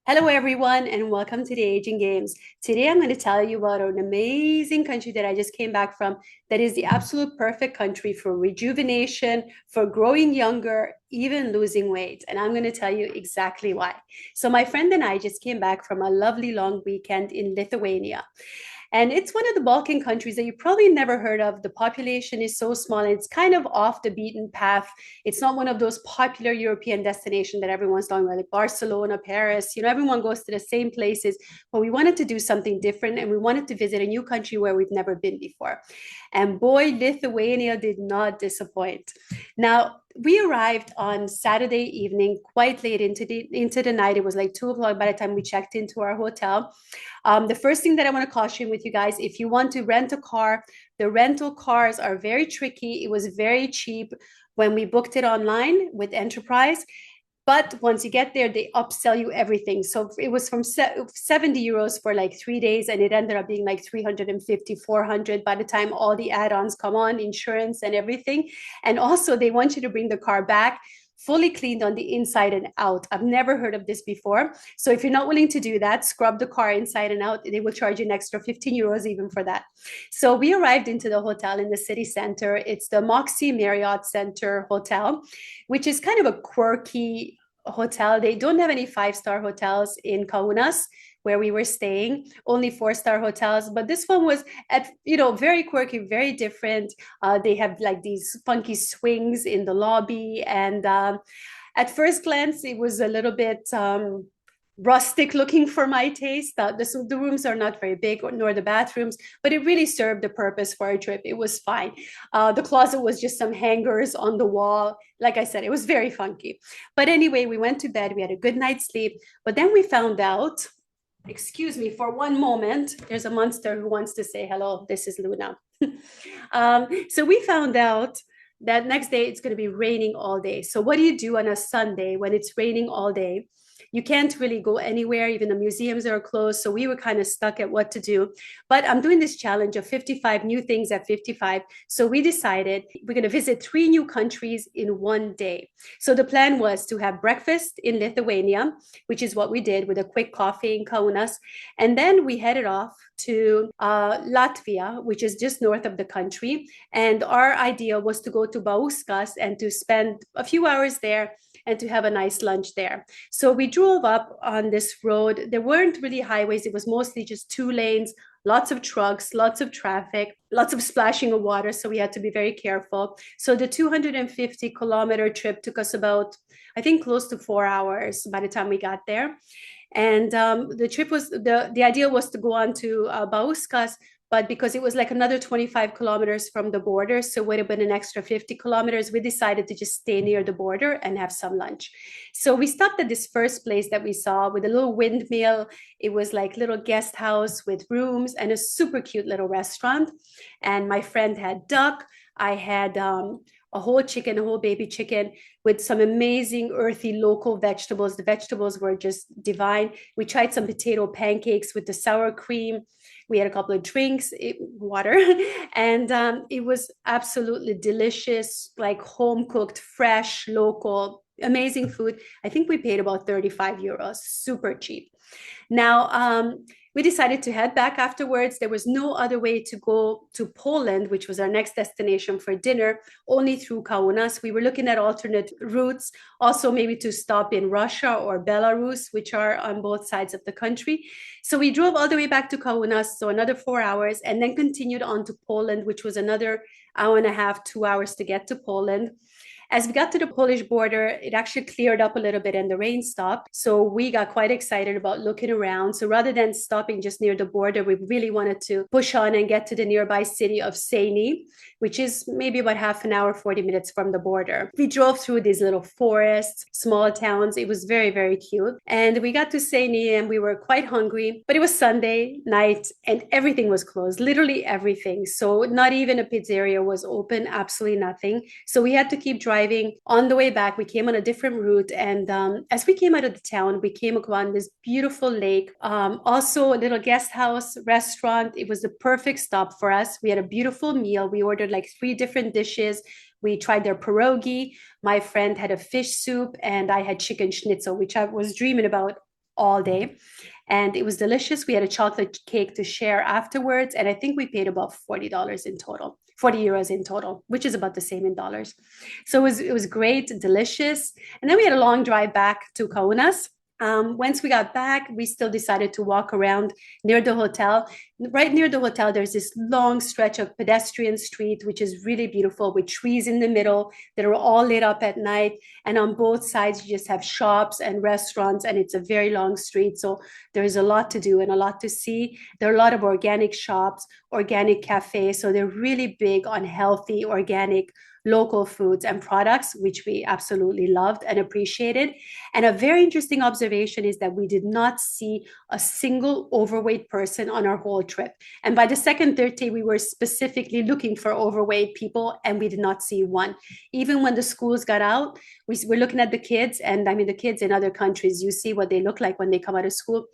Hello, everyone, and welcome to the Aging Games. Today, I'm going to tell you about an amazing country that I just came back from that is the absolute perfect country for rejuvenation, for growing younger, even losing weight. And I'm going to tell you exactly why. So, my friend and I just came back from a lovely long weekend in Lithuania. And it's one of the Balkan countries that you probably never heard of. The population is so small and it's kind of off the beaten path. It's not one of those popular European destinations that everyone's talking about, like Barcelona, Paris. Everyone goes to the same places. But we wanted to do something different and we wanted to visit a new country where we've never been before. And boy, Lithuania did not disappoint. Now, we arrived on Saturday evening, quite late into the night. It was like 2 o'clock by the time we checked into our hotel. The first thing that I want to caution with you guys, if you want to rent a car, the rental cars are very tricky. It was very cheap when we booked it online with Enterprise. But once you get there, they upsell you everything. So it was from 70 euros for like 3 days, and it ended up being like 350, 400 by the time all the add-ons come on, insurance and everything. And also, they want you to bring the car back fully cleaned on the inside and out. I've never heard of this before. So if you're not willing to do that, scrub the car inside and out. They will charge you an extra 15 euros even for that. So we arrived into the hotel in the city center. It's the Moxie Marriott Center Hotel, which is kind of a quirky hotel. They don't have any five-star hotels in Kaunas where we were staying, only four-star hotels. But this one was very quirky, very different. They have like these funky swings in the lobby. And at first glance, it was a little bit rustic looking for my taste. The rooms are not very big, nor the bathrooms, but it really served the purpose for a trip. It was fine. The closet was just some hangers on the wall. Like I said, it was very funky. But anyway, we went to bed. We had a good night's sleep. But then we found out, excuse me for one moment, there's a monster who wants to say hello. This is Luna. So we found out that next day it's going to be raining all day. So what do you do on a Sunday when it's raining all day? You can't really go anywhere. Even the museums are closed. So we were kind of stuck at what to do. But I'm doing this challenge of 55 new things at 55. So we decided we're going to visit 3 new countries in one day. So the plan was to have breakfast in Lithuania, which is what we did with a quick coffee in Kaunas. And then we headed off to Latvia, which is just north of the country. And our idea was to go to Bauskas and to spend a few hours there and to have a nice lunch there. So we drove up on this road. There weren't really highways. It was mostly just 2 lanes, lots of trucks, lots of traffic, lots of splashing of water. So we had to be very careful. So the 250-kilometer trip took us about, I think, close to 4 hours by the time we got there. And the trip was, the idea was to go on to Bauskas, but because it was like another 25 kilometers from the border, so it would have been an extra 50 kilometers, we decided to just stay near the border and have some lunch. So we stopped at this first place that we saw with a little windmill. It was like little guest house with rooms and a super cute little restaurant. And my friend had duck. I had a whole chicken, a whole baby chicken with some amazing earthy local vegetables. The vegetables were just divine. We tried some potato pancakes with the sour cream. We had a couple of drinks, water, and it was absolutely delicious, like home cooked, fresh, local, amazing food. I think we paid about 35 euros, super cheap. Now, we decided to head back afterwards. There was no other way to go to Poland, which was our next destination for dinner, only through Kaunas. We were looking at alternate routes, also maybe to stop in Russia or Belarus, which are on both sides of the country. So we drove all the way back to Kaunas, so another 4 hours, and then continued on to Poland, which was another hour and a half, 2 hours to get to Poland. As we got to the Polish border, it actually cleared up a little bit and the rain stopped. So we got quite excited about looking around. So rather than stopping just near the border, we really wanted to push on and get to the nearby city of Seni, which is maybe about half an hour, 40 minutes from the border. We drove through these little forests, small towns. It was very, very cute. And we got to Seni and we were quite hungry, but it was Sunday night and everything was closed, literally everything. So not even a pizzeria was open, absolutely nothing. So we had to keep driving. On the way back, we came on a different route. And as we came out of the town, we came upon this beautiful lake, also a little guest house, restaurant. It was the perfect stop for us. We had a beautiful meal. We ordered like 3 different dishes. We tried their pierogi. My friend had a fish soup and I had chicken schnitzel, which I was dreaming about all day. And it was delicious. We had a chocolate cake to share afterwards. And I think we paid about $40 in total, 40 euros in total, which is about the same in dollars. So it was great, delicious. And then we had a long drive back to Kaunas. Once we got back, we still decided to walk around near the hotel. Right near the hotel, there's this long stretch of pedestrian street, which is really beautiful with trees in the middle that are all lit up at night. And on both sides, you just have shops and restaurants, and it's a very long street. So there's a lot to do and a lot to see. There are a lot of organic shops, organic cafes. So they're really big on healthy, organic, local foods and products, which we absolutely loved and appreciated. And a very interesting observation is that we did not see a single overweight person on our whole trip. And by the second, third day, we were specifically looking for overweight people, and we did not see one. Even when the schools got out, we were looking at the kids, and I mean, the kids in other countries, you see what they look like when they come out of school.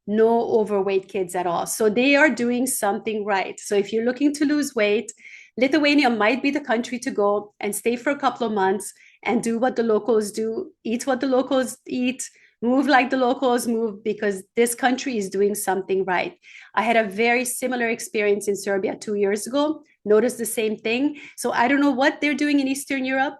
No overweight kids at all. So they are doing something right. So if you're looking to lose weight, Lithuania might be the country to go and stay for a couple of months and do what the locals do, eat what the locals eat, move like the locals move, because this country is doing something right. I had a very similar experience in Serbia 2 years ago, noticed the same thing. So I don't know what they're doing in Eastern Europe,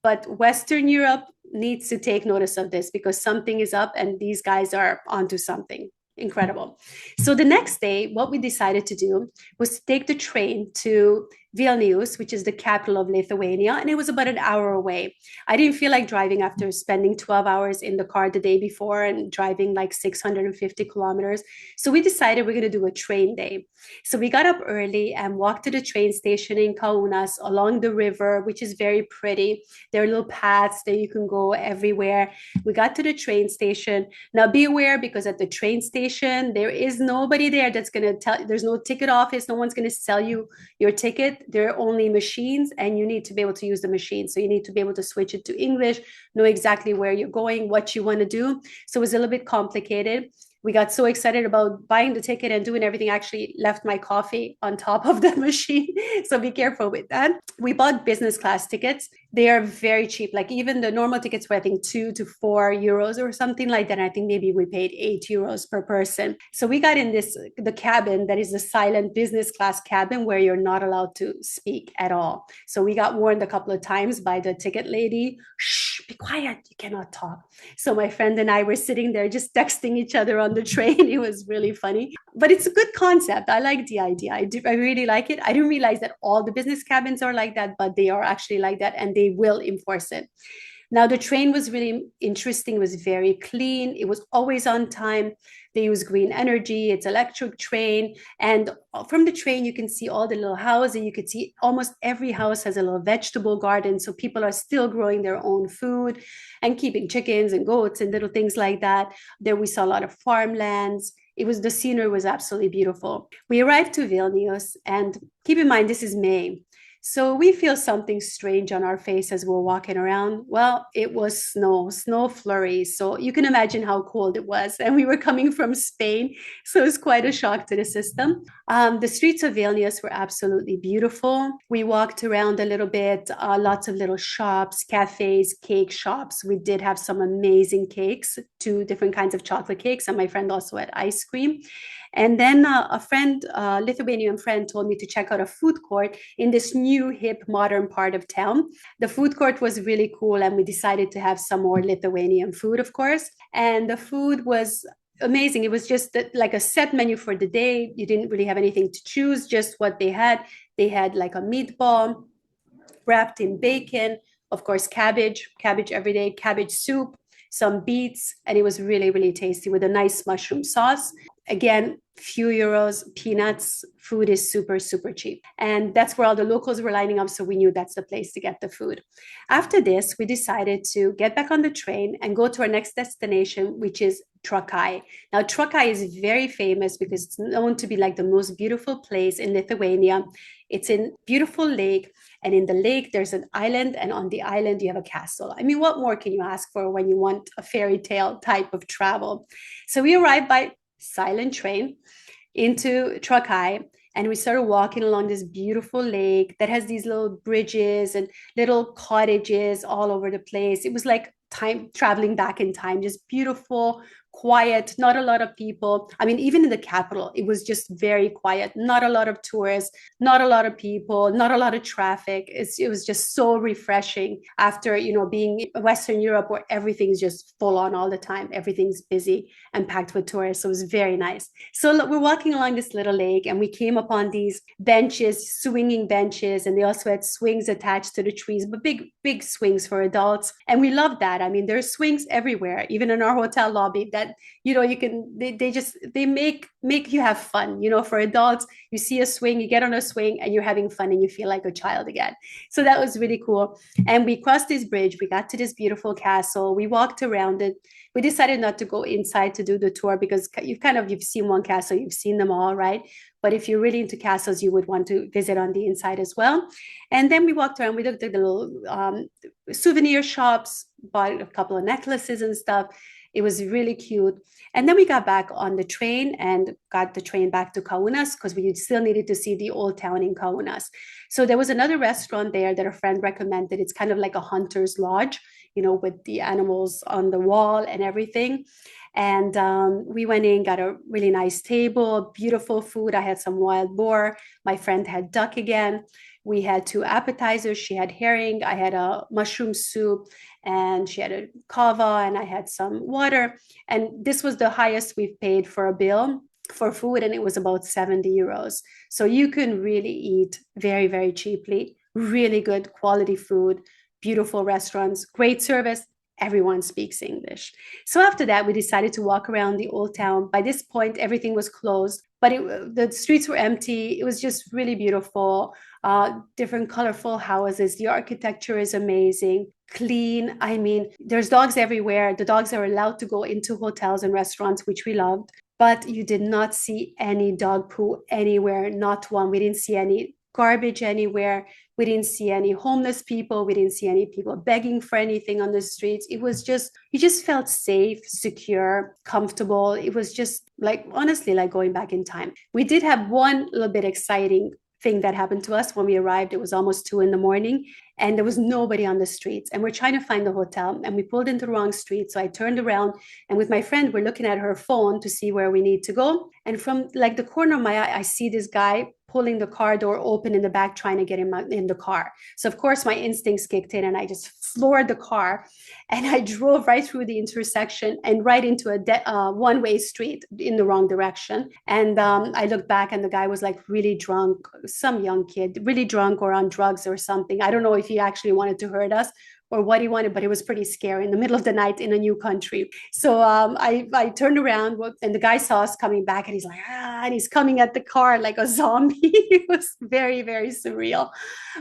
but Western Europe needs to take notice of this because something is up and these guys are onto something incredible. So the next day, what we decided to do was to take the train to Vilnius, which is the capital of Lithuania, and it was about an hour away. I didn't feel like driving after spending 12 hours in the car the day before and driving like 650 kilometers. So we decided we're going to do a train day. So we got up early and walked to the train station in Kaunas along the river, which is very pretty. There are little paths that you can go everywhere. We got to the train station. Now be aware, because at the train station, there is nobody there that's going to tell, there's no ticket office. No one's going to sell you your ticket. There are only machines, and you need to be able to use the machine. So you need to be able to switch it to English, know exactly where you're going, what you want to do. So it was a little bit complicated. We got so excited about buying the ticket and doing everything, I actually left my coffee on top of the machine. So be careful with that. We bought business class tickets. They are very cheap. Like even the normal tickets were, I think, 2 to 4 euros or something like that. And I think maybe we paid 8 euros per person. So we got in the cabin that is a silent business class cabin where you're not allowed to speak at all. So we got warned a couple of times by the ticket lady, shh, be quiet, you cannot talk. So my friend and I were sitting there just texting each other on the train. It was really funny, but it's a good concept. I like the idea. I really like it. I didn't realize that all the business cabins are like that, but they are actually like that, and they will enforce it. Now, the train was really interesting. It was very clean. It was always on time. They use green energy. It's electric train. And from the train, you can see all the little houses. You could see almost every house has a little vegetable garden. So people are still growing their own food and keeping chickens and goats and little things like that. There we saw a lot of farmlands. The scenery was absolutely beautiful. We arrived to Vilnius, and keep in mind, this is May. So we feel something strange on our face as we're walking around. Well, it was snow flurries. So you can imagine how cold it was. And we were coming from Spain. So it was quite a shock to the system. The streets of Vilnius were absolutely beautiful. We walked around a little bit, lots of little shops, cafes, cake shops. We did have some amazing cakes, 2 different kinds of chocolate cakes. And my friend also had ice cream. And then a Lithuanian friend told me to check out a food court in this new, hip, modern part of town. The food court was really cool, and we decided to have some more Lithuanian food, of course. And the food was amazing. It was just like a set menu for the day. You didn't really have anything to choose, just what they had. They had like a meatball wrapped in bacon, of course, cabbage every day, cabbage soup, some beets, and it was really, really tasty with a nice mushroom sauce. Again, few euros, peanuts, food is super, super cheap. And that's where all the locals were lining up. So we knew that's the place to get the food. After this, we decided to get back on the train and go to our next destination, which is Trakai. Now, Trakai is very famous because it's known to be like the most beautiful place in Lithuania. It's in beautiful lake, and in the lake, there's an island, and on the island, you have a castle. I mean, what more can you ask for when you want a fairy tale type of travel? So we arrived by silent train into Trakai, and we started walking along this beautiful lake that has these little bridges and little cottages all over the place. It was like time traveling back in time, just beautiful, quiet, not a lot of people. I mean, even in the capital, it was just very quiet, not a lot of tourists, not a lot of people, not a lot of traffic. It was just so refreshing after, being in Western Europe where everything's just full on all the time. Everything's busy and packed with tourists. So it was very nice. So look, we're walking along this little lake and we came upon these benches, swinging benches, and they also had swings attached to the trees, but big, big swings for adults. And we love that. I mean, there's swings everywhere, even in our hotel lobby that, you can, they make you have fun. For adults, you see a swing, you get on a swing and you're having fun and you feel like a child again. So that was really cool. And we crossed this bridge, we got to this beautiful castle, we walked around it. We decided not to go inside to do the tour because you've seen one castle, you've seen them all, right? But if you're really into castles, you would want to visit on the inside as well. And then we walked around, we looked at the little souvenir shops, bought a couple of necklaces and stuff. It was really cute. And then we got back on the train and got the train back to Kaunas because we still needed to see the old town in Kaunas. So there was another restaurant there that a friend recommended. It's kind of like a hunter's lodge, with the animals on the wall and everything. And we went in, got a really nice table, beautiful food. I had some wild boar. My friend had duck again. We had 2 appetizers. She had herring. I had a mushroom soup, and she had a kava, and I had some water. And this was the highest we've paid for a bill for food, and it was about 70 euros. So you can really eat very, very cheaply, really good quality food, beautiful restaurants, great service. Everyone speaks English. So after that, we decided to walk around the old town. By this point, everything was closed, but the streets were empty. It was just really beautiful. Different colorful houses. The architecture is amazing, clean. I mean, there's dogs everywhere. The dogs are allowed to go into hotels and restaurants, which we loved, but you did not see any dog poo anywhere, not one. We didn't see any garbage anywhere. We didn't see any homeless people. We didn't see any people begging for anything on the streets. It was just, you just felt safe, secure, comfortable. It was just like, honestly, like going back in time. We did have one little bit exciting thing that happened to us when we arrived. It was almost 2 a.m. and there was nobody on the streets, and we're trying to find the hotel, and we pulled into the wrong street. So I turned around, and with my friend, we're looking at her phone to see where we need to go. And from like the corner of my eye, I see this guy pulling the car door open in the back, trying to get him in the car. So of course my instincts kicked in and I just floored the car and I drove right through the intersection and right into a one-way street in the wrong direction. And I looked back and the guy was like really drunk, some young kid, really drunk or on drugs or something. I don't know if he actually wanted to hurt us or what he wanted, but it was pretty scary in the middle of the night in a new country. So I turned around and the guy saw us coming back and he's like, and he's coming at the car like a zombie. It was very, very surreal.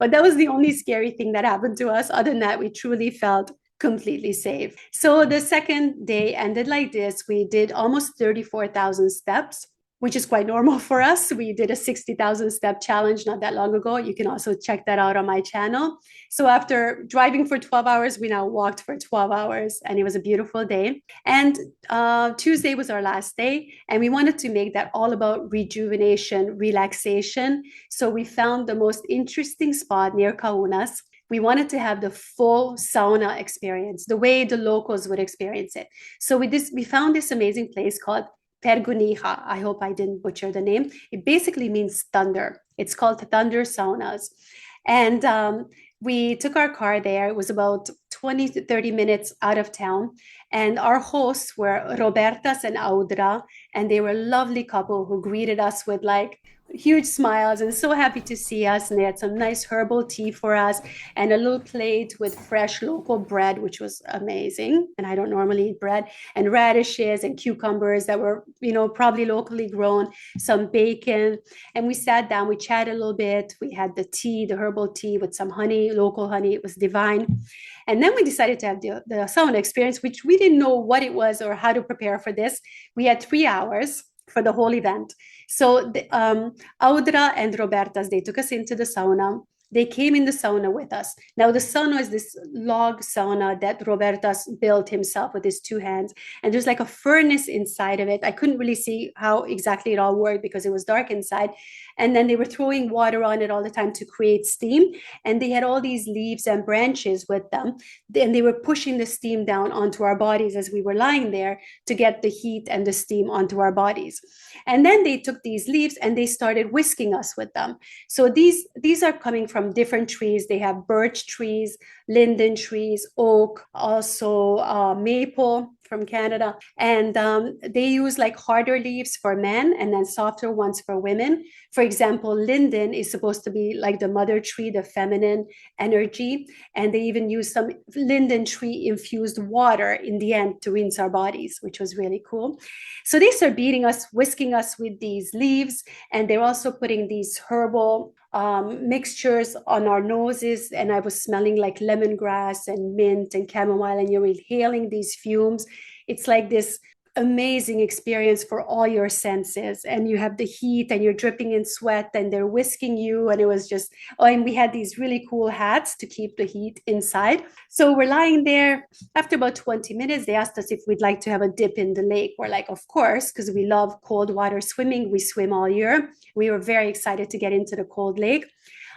But that was the only scary thing that happened to us. Other than that, we truly felt completely safe. So the second day ended like this. We did almost 34,000 steps, which is quite normal for us. We did a 60,000 step challenge not that long ago. You can also check that out on my channel. So after driving for 12 hours, we now walked for 12 hours and it was a beautiful day. And Tuesday was our last day. And we wanted to make that all about rejuvenation, relaxation. So we found the most interesting spot near Kaunas. We wanted to have the full sauna experience, the way the locals would experience it. So we found this amazing place called Perguniha. I hope I didn't butcher the name. It basically means thunder. It's called Thunder Saunas. And we took our car there. It was about 20 to 30 minutes out of town. And our hosts were Robertas and Audra. And they were a lovely couple who greeted us with like huge smiles and so happy to see us. And they had some nice herbal tea for us and a little plate with fresh local bread, which was amazing. And I don't normally eat bread, and radishes and cucumbers that were, probably locally grown, some bacon. And we sat down, we chatted a little bit. We had the tea, the herbal tea with some honey, local honey. It was divine. And then we decided to have the sauna experience, which we didn't know what it was or how to prepare for this. We had 3 hours for the whole event. So Audra and Robertas, they took us into the sauna. they came in the sauna with us. Now, the sauna is this log sauna that Robertas built himself with his two hands. And there's like a furnace inside of it. I couldn't really see how exactly it all worked because it was dark inside. And then they were throwing water on it all the time to create steam. And they had all these leaves and branches with them. And they were pushing the steam down onto our bodies as we were lying there to get the heat and the steam onto our bodies. And then they took these leaves and they started whisking us with them. So these are coming from different trees. They have birch trees, linden trees, oak, also maple from Canada. And they use like harder leaves for men and then softer ones for women. For example, linden is supposed to be like the mother tree, the feminine energy. And they even use some linden tree infused water in the end to rinse our bodies, which was really cool. So they start beating us, whisking us with these leaves. And they're also putting these herbal mixtures on our noses, and I was smelling like lemongrass and mint and chamomile, and you're inhaling these fumes. It's like this amazing experience for all your senses, and you have the heat and you're dripping in sweat and they're whisking you, and it was just, oh, and we had these really cool hats to keep the heat inside. So we're lying there. After about 20 minutes, they asked us if we'd like to have a dip in the lake. We're like, of course, because we love cold water swimming. We swim all year. We were very excited to get into the cold lake.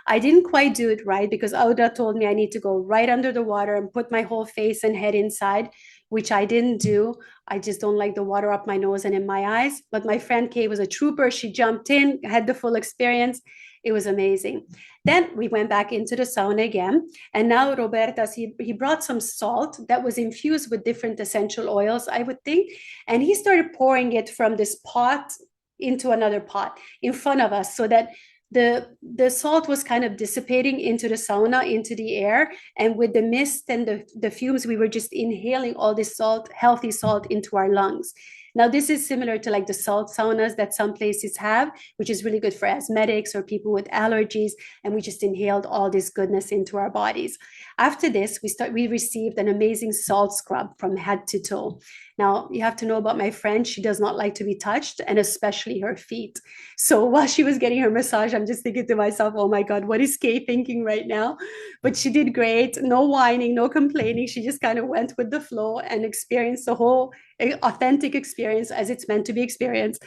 I didn't quite do it right because Audra told me I need to go right under the water and put my whole face and head inside, which I didn't do. I just don't like the water up my nose and in my eyes. But my friend Kay was a trooper. She jumped in, had the full experience. It was amazing. Then we went back into the sauna again. And now Robertas, he brought some salt that was infused with different essential oils, I would think. And he started pouring it from this pot into another pot in front of us so that the salt was kind of dissipating into the sauna, into the air. And with the mist and the fumes, we were just inhaling all this salt, healthy salt into our lungs. Now, this is similar to like the salt saunas that some places have, which is really good for asthmatics or people with allergies. And we just inhaled all this goodness into our bodies. After this, we received an amazing salt scrub from head to toe. Now, you have to know about my friend. She does not like to be touched, and especially her feet. So while she was getting her massage, I'm just thinking to myself, oh my God, what is Kay thinking right now? But she did great. No whining, no complaining. She just kind of went with the flow and experienced the whole authentic experience as it's meant to be experienced.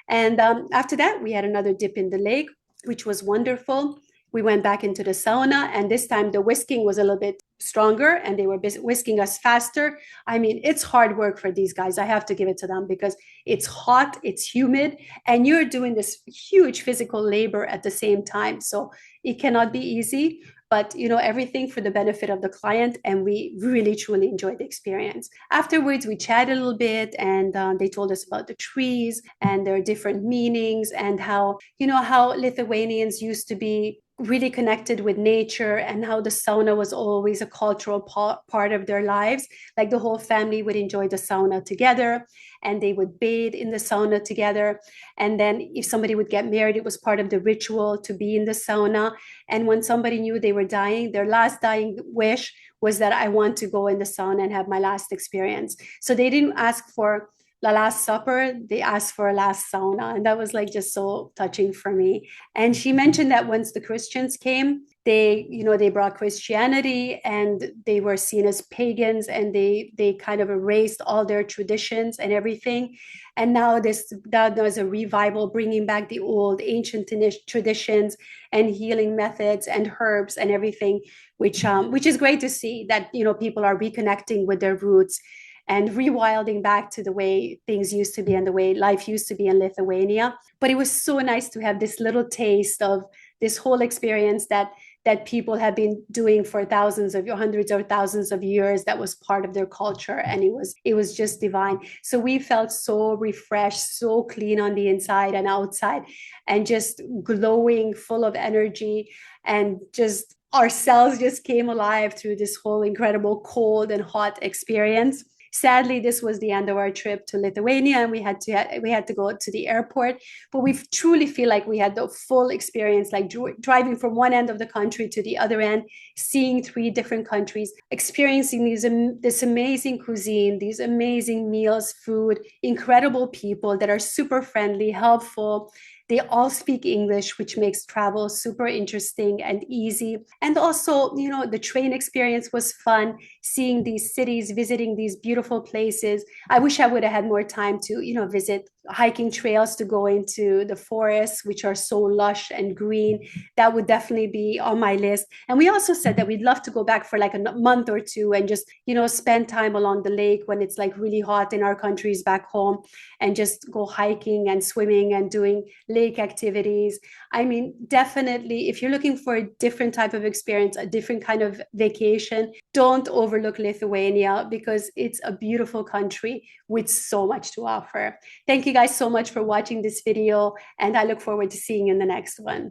And after that, we had another dip in the lake, which was wonderful. We went back into the sauna, and this time the whisking was a little bit stronger and they were whisking us faster. I mean, it's hard work for these guys. I have to give it to them because it's hot, it's humid, and you're doing this huge physical labor at the same time. So it cannot be easy, but everything for the benefit of the client. And we really, truly enjoyed the experience. Afterwards, we chatted a little bit, and they told us about the trees and their different meanings, and how Lithuanians used to be really connected with nature, and how the sauna was always a cultural part of their lives. Like the whole family would enjoy the sauna together, and they would bathe in the sauna together. And then if somebody would get married, it was part of the ritual to be in the sauna. And when somebody knew they were dying, their last dying wish was that I want to go in the sauna and have my last experience. So they didn't ask for the last supper, they asked for a last sauna. And that was like just so touching for me. And she mentioned that once the Christians came, they brought Christianity, and they were seen as pagans, and they kind of erased all their traditions and everything. And now there's a revival, bringing back the old ancient traditions and healing methods and herbs and everything, which is great to see that people are reconnecting with their roots and rewilding back to the way things used to be and the way life used to be in Lithuania. But it was so nice to have this little taste of this whole experience that people have been doing for hundreds or thousands of years. That was part of their culture, and it was just divine. So we felt so refreshed, so clean on the inside and outside, and just glowing, full of energy, and just our cells just came alive through this whole incredible cold and hot experience. Sadly, this was the end of our trip to Lithuania, and we had to go to the airport. But we truly feel like we had the full experience, like driving from one end of the country to the other end, seeing 3 different countries, experiencing this amazing cuisine, these amazing meals, food, incredible people that are super friendly, helpful, They all speak English, which makes travel super interesting and easy. And also, the train experience was fun, seeing these cities, visiting these beautiful places. I wish I would have had more time to, visit hiking trails, to go into the forests, which are so lush and green. That would definitely be on my list. And we also said that we'd love to go back for like a month or two and just, spend time along the lake when it's like really hot in our countries back home, and just go hiking and swimming and doing lake activities. I mean, definitely, if you're looking for a different type of experience, a different kind of vacation, don't overlook Lithuania, because it's a beautiful country with so much to offer. Thank you guys so much for watching this video, and I look forward to seeing you in the next one.